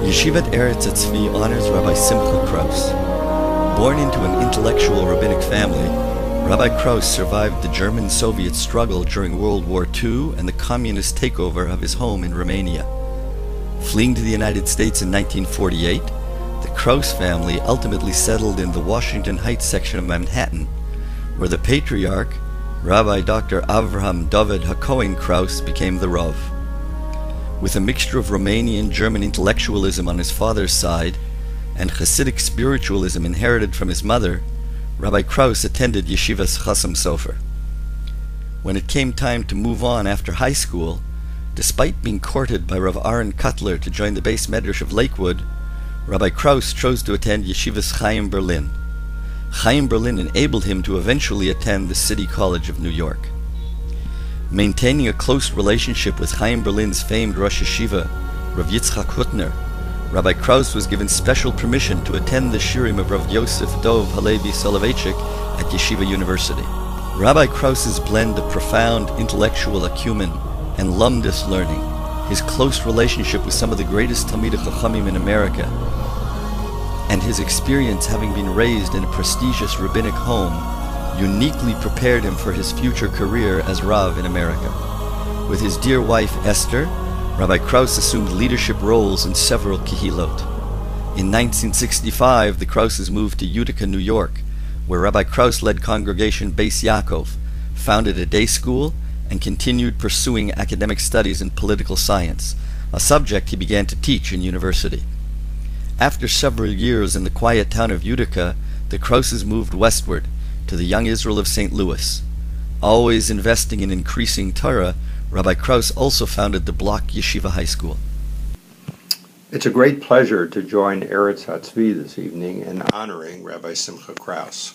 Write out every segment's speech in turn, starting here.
Yeshivat Eretz Tzvi honors Rabbi Simcha Krauss. Born into an intellectual rabbinic family, Rabbi Krauss survived the German-Soviet struggle during World War II and the communist takeover of his home in Romania. Fleeing to the United States in 1948, the Krauss family ultimately settled in the Washington Heights section of Manhattan, where the patriarch, Rabbi Dr. Avraham David HaKohen Krauss, became the Rav. With a mixture of Romanian German intellectualism on his father's side and Hasidic spiritualism inherited from his mother, Rabbi Krauss attended Yeshivas Chassam Sofer. When it came time to move on after high school, despite being courted by Rav Aaron Cutler to join the base medrash of Lakewood, Rabbi Krauss chose to attend Yeshivas Chaim Berlin. Chaim Berlin enabled him to eventually attend the City College of New York. Maintaining a close relationship with Chaim Berlin's famed Rosh Yeshiva, Rav Yitzchak Hutner, Rabbi Krauss was given special permission to attend the shirim of Rav Yosef Dov Halevi Soloveitchik at Yeshiva University. Rabbi Krauss's blend of profound intellectual acumen and lumdus learning, his close relationship with some of the greatest Talmidei Chachamim in America, and his experience having been raised in a prestigious rabbinic home uniquely prepared him for his future career as Rav in America. With his dear wife Esther, Rabbi Krauss assumed leadership roles in several kehilot. In 1965, the Krausses moved to Utica, New York, where Rabbi Krauss led congregation Beis Yaakov, founded a day school, and continued pursuing academic studies in political science, a subject he began to teach in university. After several years in the quiet town of Utica, the Krausses moved westward to the Young Israel of St. Louis. Always investing in increasing Torah, Rabbi Krauss also founded the Block Yeshiva High School. It's a great pleasure to join Eretz Hatzvi this evening in honoring Rabbi Simcha Krauss.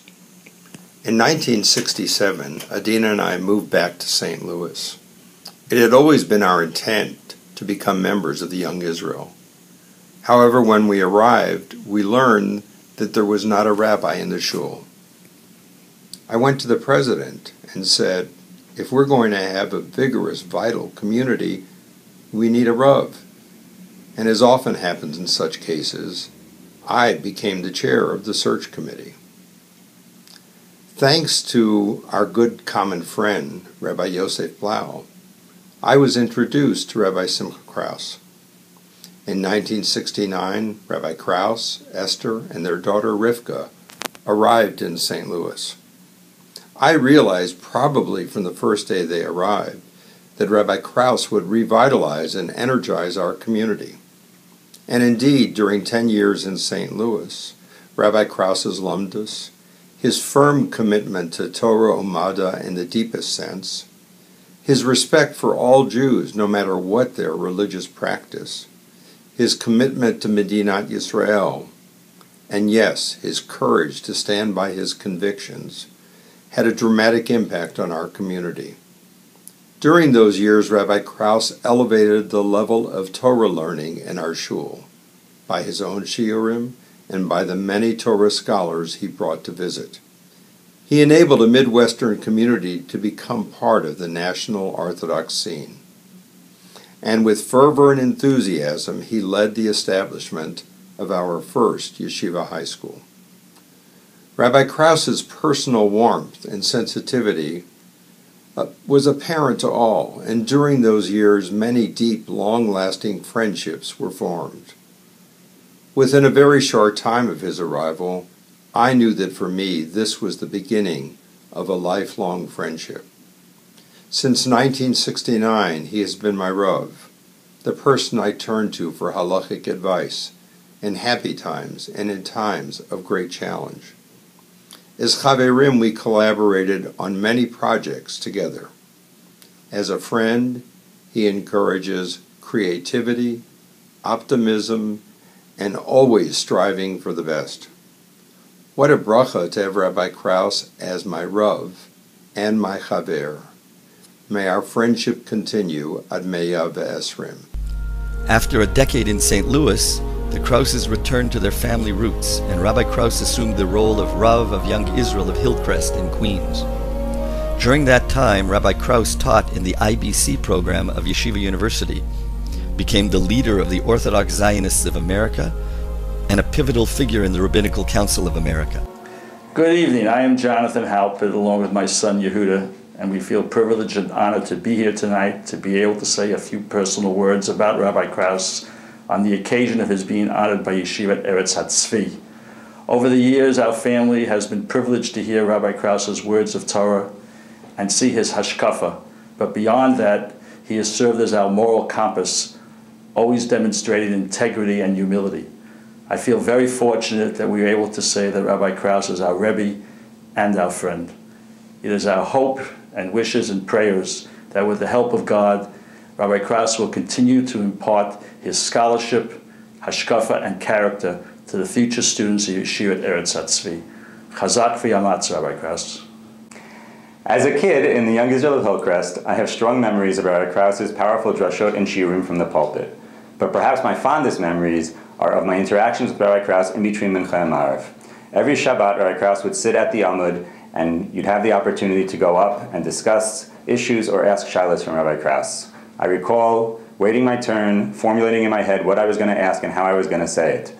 In 1967, Adina and I moved back to St. Louis. It had always been our intent to become members of the Young Israel. However, when we arrived, we learned that there was not a rabbi in the shul. I went to the president and said, if we're going to have a vigorous, vital community, we need a Rav. And as often happens in such cases, I became the chair of the search committee. Thanks to our good common friend, Rabbi Yosef Blau, I was introduced to Rabbi Simcha Krauss. In 1969, Rabbi Krauss, Esther, and their daughter Rivka arrived in St. Louis. I realized probably from the first day they arrived that Rabbi Krauss would revitalize and energize our community. And indeed, during 10 years in St. Louis, Rabbi Krauss's lumdus, his firm commitment to Torah Umada in the deepest sense, his respect for all Jews no matter what their religious practice, his commitment to Medinat Yisrael, and yes, his courage to stand by his convictions, had a dramatic impact on our community. During those years, Rabbi Krauss elevated the level of Torah learning in our shul by his own shiurim and by the many Torah scholars he brought to visit. He enabled a Midwestern community to become part of the national Orthodox scene. And with fervor and enthusiasm, he led the establishment of our first yeshiva high school. Rabbi Krauss's personal warmth and sensitivity was apparent to all, and during those years many deep, long-lasting friendships were formed. Within a very short time of his arrival, I knew that for me this was the beginning of a lifelong friendship. Since 1969, he has been my Rav, the person I turn to for halachic advice in happy times and in times of great challenge. As Chaverim, we collaborated on many projects together. As a friend, he encourages creativity, optimism, and always striving for the best. What a bracha to have Rabbi Krauss as my Rav and my Chaver. May our friendship continue ad meya ve'esrim. After a decade in St. Louis, the Krausses returned to their family roots, and Rabbi Krauss assumed the role of Rav of Young Israel of Hillcrest in Queens. During that time, Rabbi Krauss taught in the IBC program of Yeshiva University, became the leader of the Orthodox Zionists of America and a pivotal figure in the Rabbinical Council of America. Good evening. I am Jonathan Halpert, along with my son Yehuda, and we feel privileged and honored to be here tonight to be able to say a few personal words about Rabbi Krauss on the occasion of his being honored by Yeshivat Eretz HaTzvi. Over the years, our family has been privileged to hear Rabbi Krauss's words of Torah and see his hashkafa, but beyond that, he has served as our moral compass, always demonstrating integrity and humility. I feel very fortunate that we are able to say that Rabbi Krauss is our Rebbe and our friend. It is our hope and wishes and prayers that with the help of God, Rabbi Krauss will continue to impart his scholarship, hashkafa, and character to the future students of Yeshivat Eretz HaTzvi. Chazak v'yamatz, Rabbi Krauss. As a kid in the Young Israel of Hillcrest, I have strong memories of Rabbi Krauss's powerful drashot and shiurim from the pulpit. But perhaps my fondest memories are of my interactions with Rabbi Krauss in between Mincha and Maariv. Every Shabbat, Rabbi Krauss would sit at the Amud, and you'd have the opportunity to go up and discuss issues or ask shilas from Rabbi Krauss. I recall waiting my turn, formulating in my head what I was going to ask and how I was going to say it.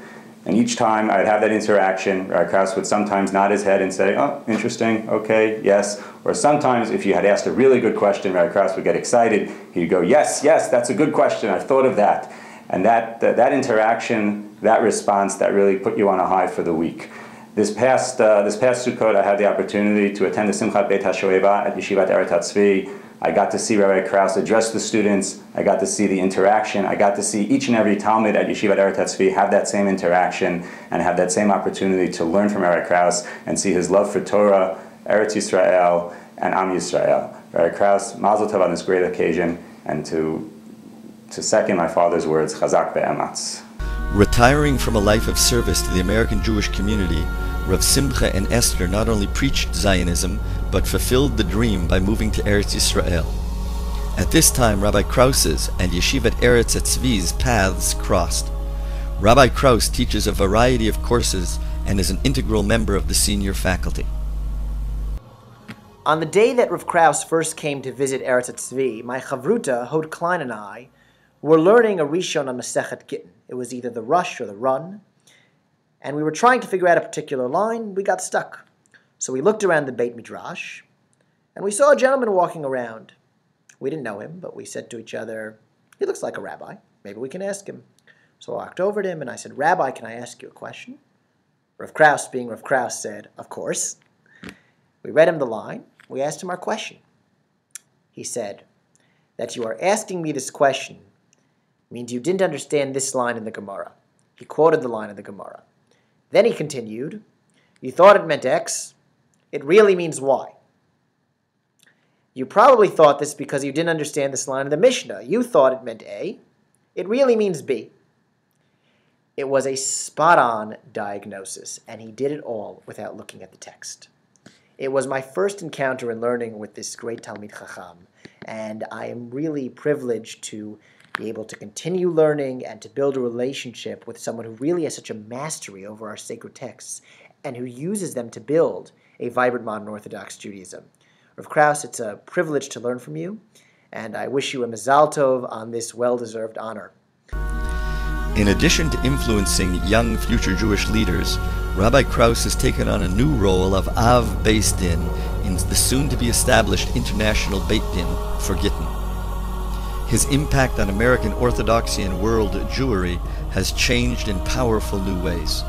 And each time I'd have that interaction, Rabbi Krauss would sometimes nod his head and say, oh, interesting, okay, yes. Or sometimes if you had asked a really good question, Rabbi Krauss would get excited. He'd go, yes, that's a good question, I've thought of that. And that interaction, that response, that really put you on a high for the week. This past Sukkot, I had the opportunity to attend the Simchat Beit HaShoeva at Yeshivat Eretz HaTzvi. I got to see Rabbi Krauss address the students. I got to see the interaction. I got to see each and every Talmud at Yeshivat Eretz HaTzvi have that same interaction and have that same opportunity to learn from Rabbi Krauss and see his love for Torah, Eretz Yisrael, and Am Yisrael. Rabbi Krauss, Mazel Tov on this great occasion, and to second my father's words, Chazak ve'ematz. Retiring from a life of service to the American Jewish community, Rav Simcha and Esther not only preached Zionism, but fulfilled the dream by moving to Eretz Yisrael. At this time, Rabbi Krauss's and Yeshivat Eretz HaTzvi's paths crossed. Rabbi Krauss teaches a variety of courses and is an integral member of the senior faculty. On the day that Rav Krauss first came to visit Eretz HaTzvi, my chavruta, Hod Klein, and I were learning a rishon on Masechet Gittin. It was either the rush or the run, and we were trying to figure out a particular line. We got stuck. So we looked around the Beit Midrash, and we saw a gentleman walking around. We didn't know him, but we said to each other, he looks like a rabbi. Maybe we can ask him. So I walked over to him, and I said, Rabbi, can I ask you a question? Rav Krauss, being Rav Krauss, said, of course. We read him the line. We asked him our question. He said, that you are asking me this question means you didn't understand this line in the Gemara. He quoted the line in the Gemara. Then he continued, you thought it meant X. It really means Y. You probably thought this because you didn't understand this line in the Mishnah. You thought it meant A. It really means B. It was a spot-on diagnosis, and he did it all without looking at the text. It was my first encounter in learning with this great Talmid Chacham, and I am really privileged to be able to continue learning and to build a relationship with someone who really has such a mastery over our sacred texts and who uses them to build a vibrant modern Orthodox Judaism. Rav Krauss, it's a privilege to learn from you, and I wish you a Mazal Tov on this well-deserved honor. In addition to influencing young future Jewish leaders, Rabbi Krauss has taken on a new role of Av Beis Din in the soon-to-be-established International Beit Din for Gittin. His impact on American Orthodoxy and world Jewry has changed in powerful new ways.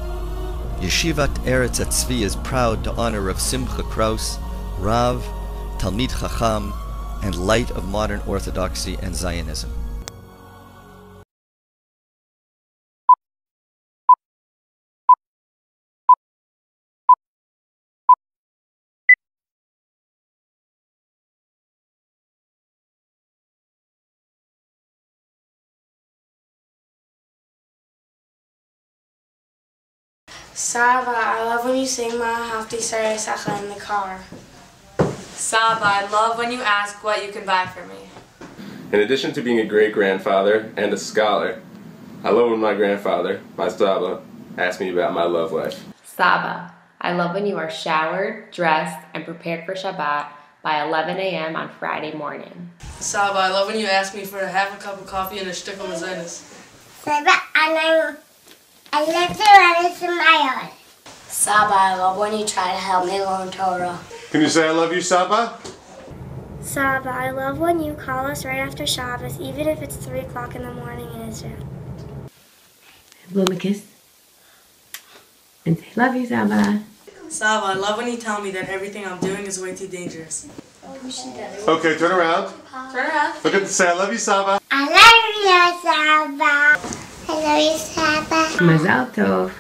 Yeshivat Eretz HaTzvi is proud to honor Rav Simcha Krauss, Rav, Talmid Chacham, and light of modern Orthodoxy and Zionism. Saba, I love when you sing Ma Hafti Sarai Sacha in the car. Saba, I love when you ask what you can buy for me. In addition to being a great-grandfather and a scholar, I love when my grandfather, my Saba, asked me about my love life. Saba, I love when you are showered, dressed, and prepared for Shabbat by 11 a.m. on Friday morning. Saba, I love when you ask me for a half a cup of coffee and a shtickle mazenis. Saba, I love to run into my own. Saba, I love when you try to help me learn Torah. Can you say I love you, Saba? Saba, I love when you call us right after Shabbos, even if it's 3 o'clock in the morning in Israel. Blow him a kiss. And say, love you, Saba. Saba, I love when you tell me that everything I'm doing is way too dangerous. Okay, turn around. Turn around. Look at the say I love you, Saba. I love you, Saba. I love you, Saba. Mazal tov.